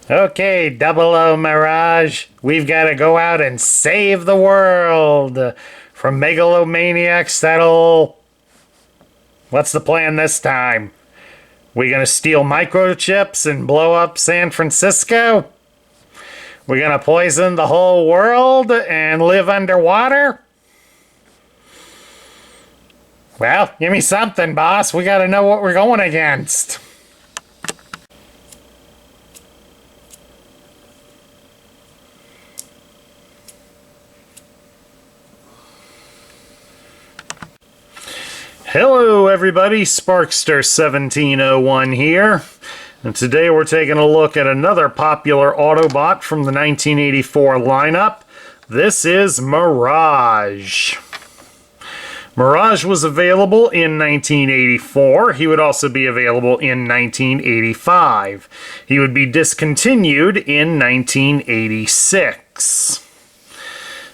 Okay, Double O Mirage, we've got to go out and save the world from megalomaniacs that'll... What's the plan this time? We gonna steal microchips and blow up San Francisco? We gonna poison the whole world and live underwater? Well, give me something, boss. We gotta know what we're going against. Hello everybody, Sparkster1701 here, and today we're taking a look at another popular Autobot from the 1984 lineup. This is Mirage. Mirage was available in 1984. He would also be available in 1985. He would be discontinued in 1986.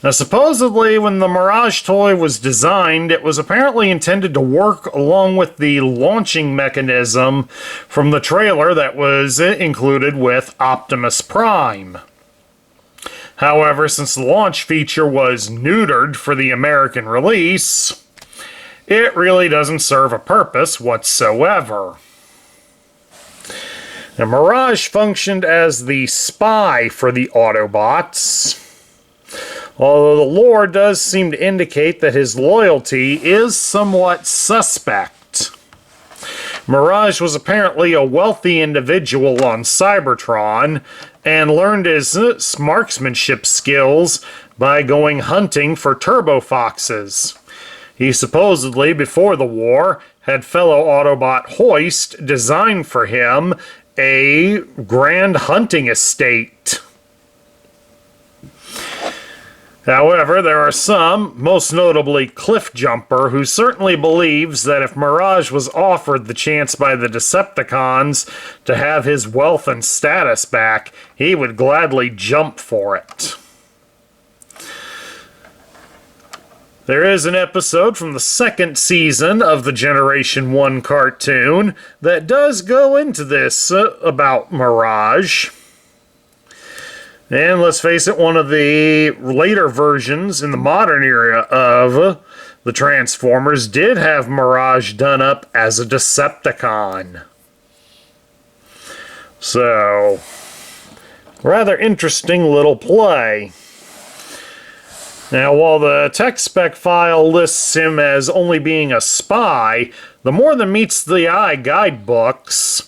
Now, supposedly, when the Mirage toy was designed, it was apparently intended to work along with the launching mechanism from the trailer that was included with Optimus Prime. However, since the launch feature was neutered for the American release, it really doesn't serve a purpose whatsoever. Now, Mirage functioned as the spy for the Autobots, although the lore does seem to indicate that his loyalty is somewhat suspect. Mirage was apparently a wealthy individual on Cybertron and learned his marksmanship skills by going hunting for turbo foxes. He supposedly, before the war, had fellow Autobot Hoist design for him a grand hunting estate. However, there are some, most notably Cliffjumper, who certainly believes that if Mirage was offered the chance by the Decepticons to have his wealth and status back, he would gladly jump for it. There is an episode from the second season of the Generation 1 cartoon that does go into this about Mirage. And let's face it, one of the later versions in the modern era of the Transformers did have Mirage done up as a Decepticon. So, rather interesting little play. Now, while the tech spec file lists him as only being a spy, the More Than Meets the Eye guidebooks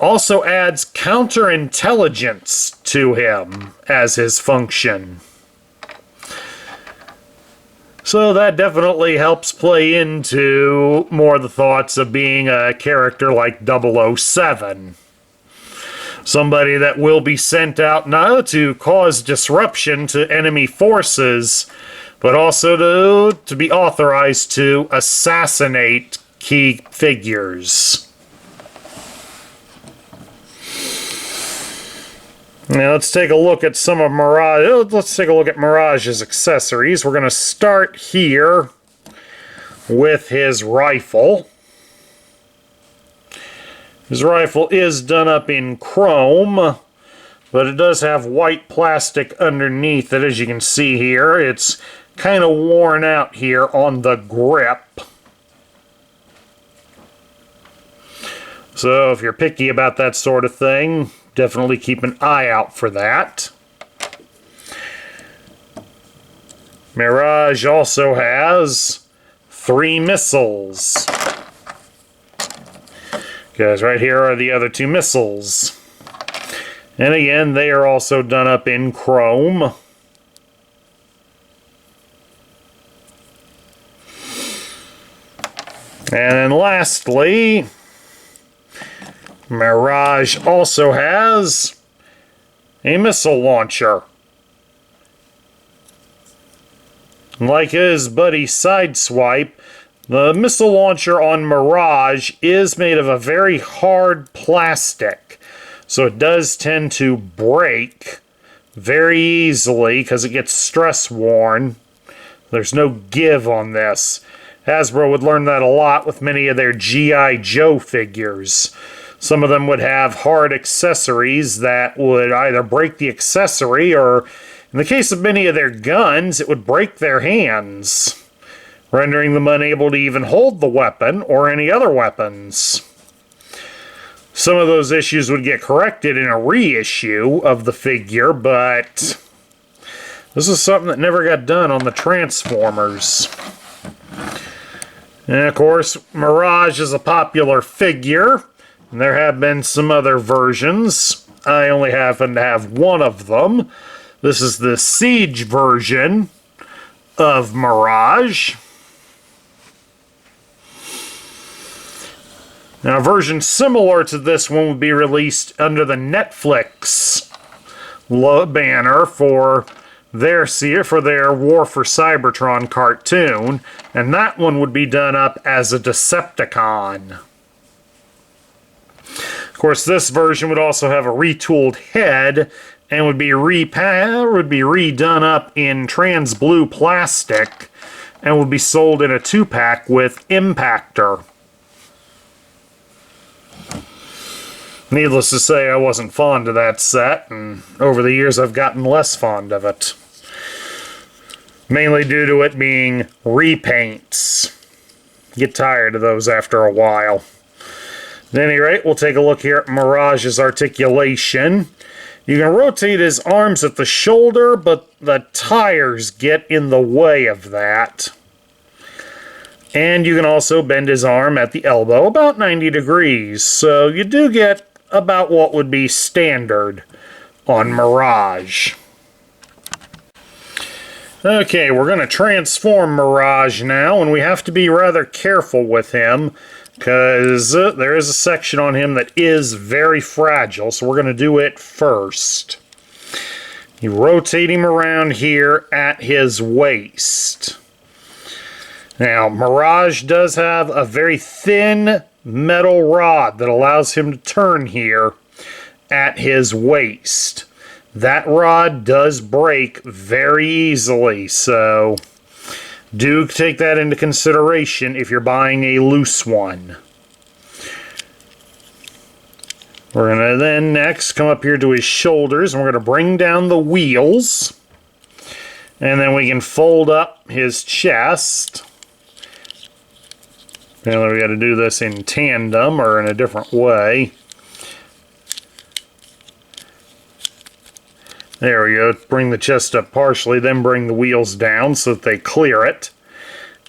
also adds counterintelligence to him as his function. So that definitely helps play into more the thoughts of being a character like 007. Somebody that will be sent out not to cause disruption to enemy forces, but also to be authorized to assassinate key figures. Now let's take a look at some of Mirage. Let's take a look at Mirage's accessories. We're going to start here with his rifle. His rifle is done up in chrome, but it does have white plastic underneath it, as you can see here. It's kind of worn out here on the grip. So if you're picky about that sort of thing, definitely keep an eye out for that. Mirage also has 3 missiles. Because right here are the other 2 missiles. And again, they are also done up in chrome. And then lastly, Mirage also has a missile launcher. Like his buddy Sideswipe, the missile launcher on Mirage is made of a very hard plastic, so it does tend to break very easily because it gets stress-worn. There's no give on this. Hasbro would learn that a lot with many of their G.I. Joe figures. Some of them would have hard accessories that would either break the accessory or, in the case of many of their guns, it would break their hands, rendering them unable to even hold the weapon or any other weapons. Some of those issues would get corrected in a reissue of the figure, but this is something that never got done on the Transformers. And of course, Mirage is a popular figure, and there have been some other versions. I only happen to have one of them. This is the Siege version of Mirage. Now, a version similar to this one would be released under the Netflix banner for their War for Cybertron cartoon, and that one would be done up as a Decepticon. Of course, this version would also have a retooled head and would be redone up in trans blue plastic and would be sold in a 2-pack with Impactor. Needless to say, I wasn't fond of that set, and over the years I've gotten less fond of it. Mainly due to it being repaints. Get tired of those after a while. At any rate, we'll take a look here at Mirage's articulation. You can rotate his arms at the shoulder, but the tires get in the way of that. And you can also bend his arm at the elbow about 90 degrees, so you do get about what would be standard on Mirage. Okay, we're going to transform Mirage now, and we have to be rather careful with him because there is a section on him that is very fragile, so we're going to do it first. You rotate him around here at his waist. Now, Mirage does have a very thin metal rod that allows him to turn here at his waist. That rod does break very easily, so do take that into consideration if you're buying a loose one. We're going to then next come up here to his shoulders, and we're going to bring down the wheels, and then we can fold up his chest. Now we got to do this in tandem or in a different way. There we go. Bring the chest up partially, then bring the wheels down so that they clear it.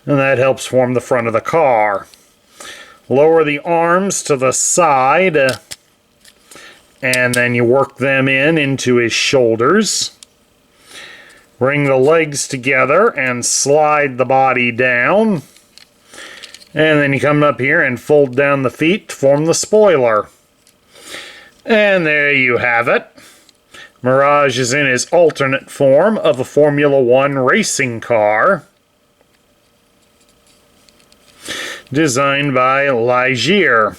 And that helps form the front of the car. Lower the arms to the side, and then you work them into his shoulders. Bring the legs together and slide the body down. And then you come up here and fold down the feet to form the spoiler. And there you have it. Mirage is in his alternate form of a Formula One racing car, designed by Ligier.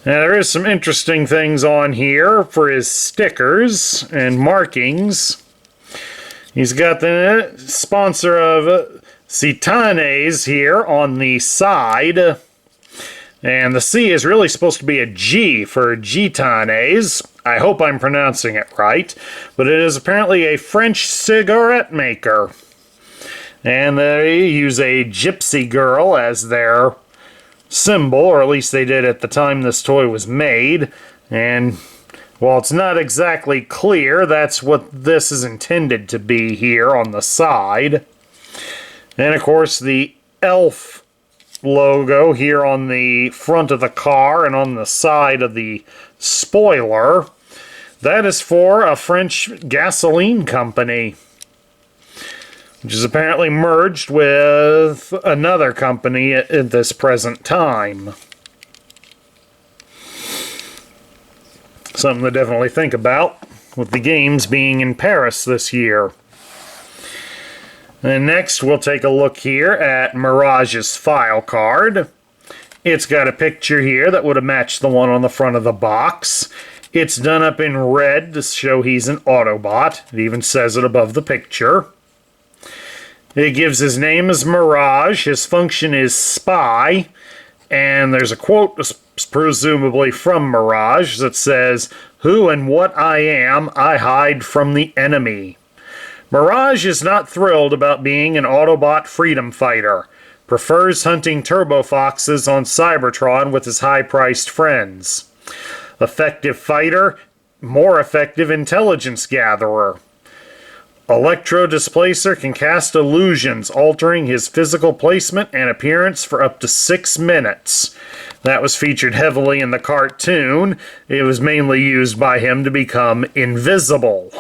Now there is some interesting things on here for his stickers and markings. He's got the sponsor of Citanes here on the side, and the C is really supposed to be a G for Gitanes. I hope I'm pronouncing it right, but it is apparently a French cigarette maker, and they use a gypsy girl as their symbol, or at least they did at the time this toy was made, and while it's not exactly clear, that's what this is intended to be here on the side. And of course the ELF logo here on the front of the car and on the side of the spoiler. That is for a French gasoline company, which is apparently merged with another company at this present time. Something to definitely think about with the games being in Paris this year. And next we'll take a look here at Mirage's file card. It's got a picture here that would have matched the one on the front of the box. It's done up in red to show he's an Autobot. It even says it above the picture. It gives his name as Mirage. His function is Spy. And there's a quote, presumably from Mirage, that says, "Who and what I am, I hide from the enemy." Mirage is not thrilled about being an Autobot freedom fighter. Prefers hunting turbo foxes on Cybertron with his high-priced friends. Effective fighter, more effective intelligence gatherer. Electro Displacer can cast illusions, altering his physical placement and appearance for up to 6 minutes. That was featured heavily in the cartoon. It was mainly used by him to become invisible.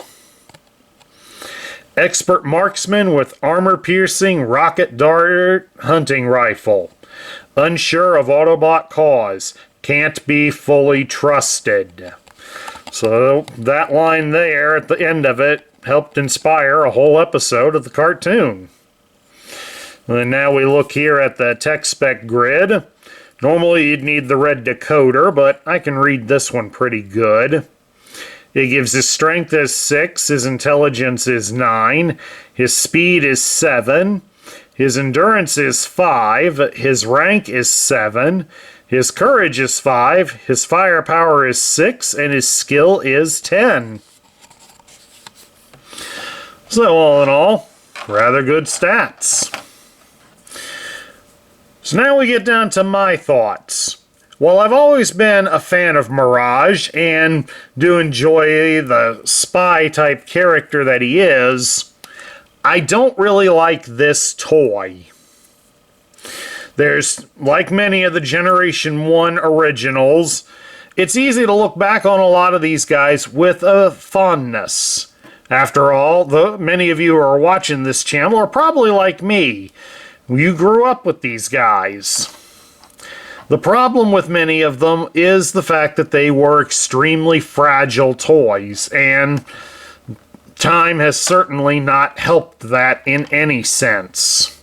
Expert marksman with armor-piercing rocket dart hunting rifle. Unsure of Autobot cause. Can't be fully trusted. So that line there at the end of it helped inspire a whole episode of the cartoon. And now we look here at the tech spec grid. Normally you'd need the red decoder, but I can read this one pretty good. It gives his strength as 6, his intelligence is 9, his speed is 7, his endurance is 5, his rank is 7, his courage is 5, his firepower is 6, and his skill is 10. So all in all, rather good stats. So now we get down to my thoughts. While I've always been a fan of Mirage and do enjoy the spy type character that he is, I don't really like this toy. There's, like many of the Generation 1 originals, it's easy to look back on a lot of these guys with a fondness. After all, many of you who are watching this channel are probably like me. You grew up with these guys. The problem with many of them is the fact that they were extremely fragile toys, and time has certainly not helped that in any sense.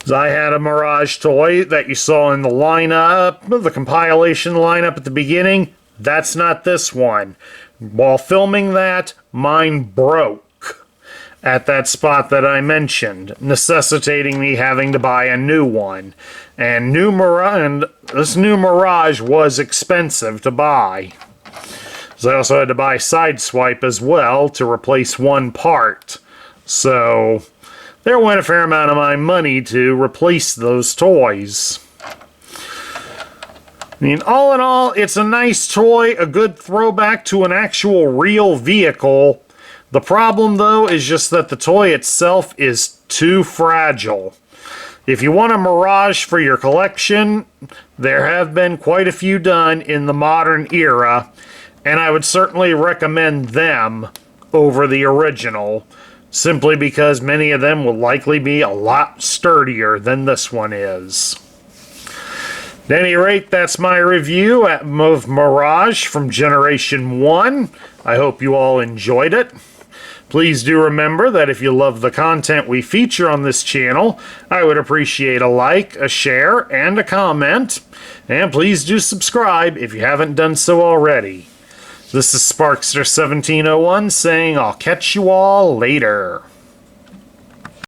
I had a Mirage toy that you saw in the lineup, the compilation lineup at the beginning. That's not this one. While filming that, mine broke at that spot that I mentioned, necessitating me having to buy a new one. And this new Mirage was expensive to buy. So I also had to buy Sideswipe as well to replace one part. So there went a fair amount of my money to replace those toys. I mean, all in all, it's a nice toy, a good throwback to an actual real vehicle. The problem, though, is just that the toy itself is too fragile. If you want a Mirage for your collection, there have been quite a few done in the modern era, and I would certainly recommend them over the original, simply because many of them will likely be a lot sturdier than this one is. At any rate, that's my review of Mirage from Generation 1. I hope you all enjoyed it. Please do remember that if you love the content we feature on this channel, I would appreciate a like, a share, and a comment. And please do subscribe if you haven't done so already. This is Sparkster1701 saying I'll catch you all later.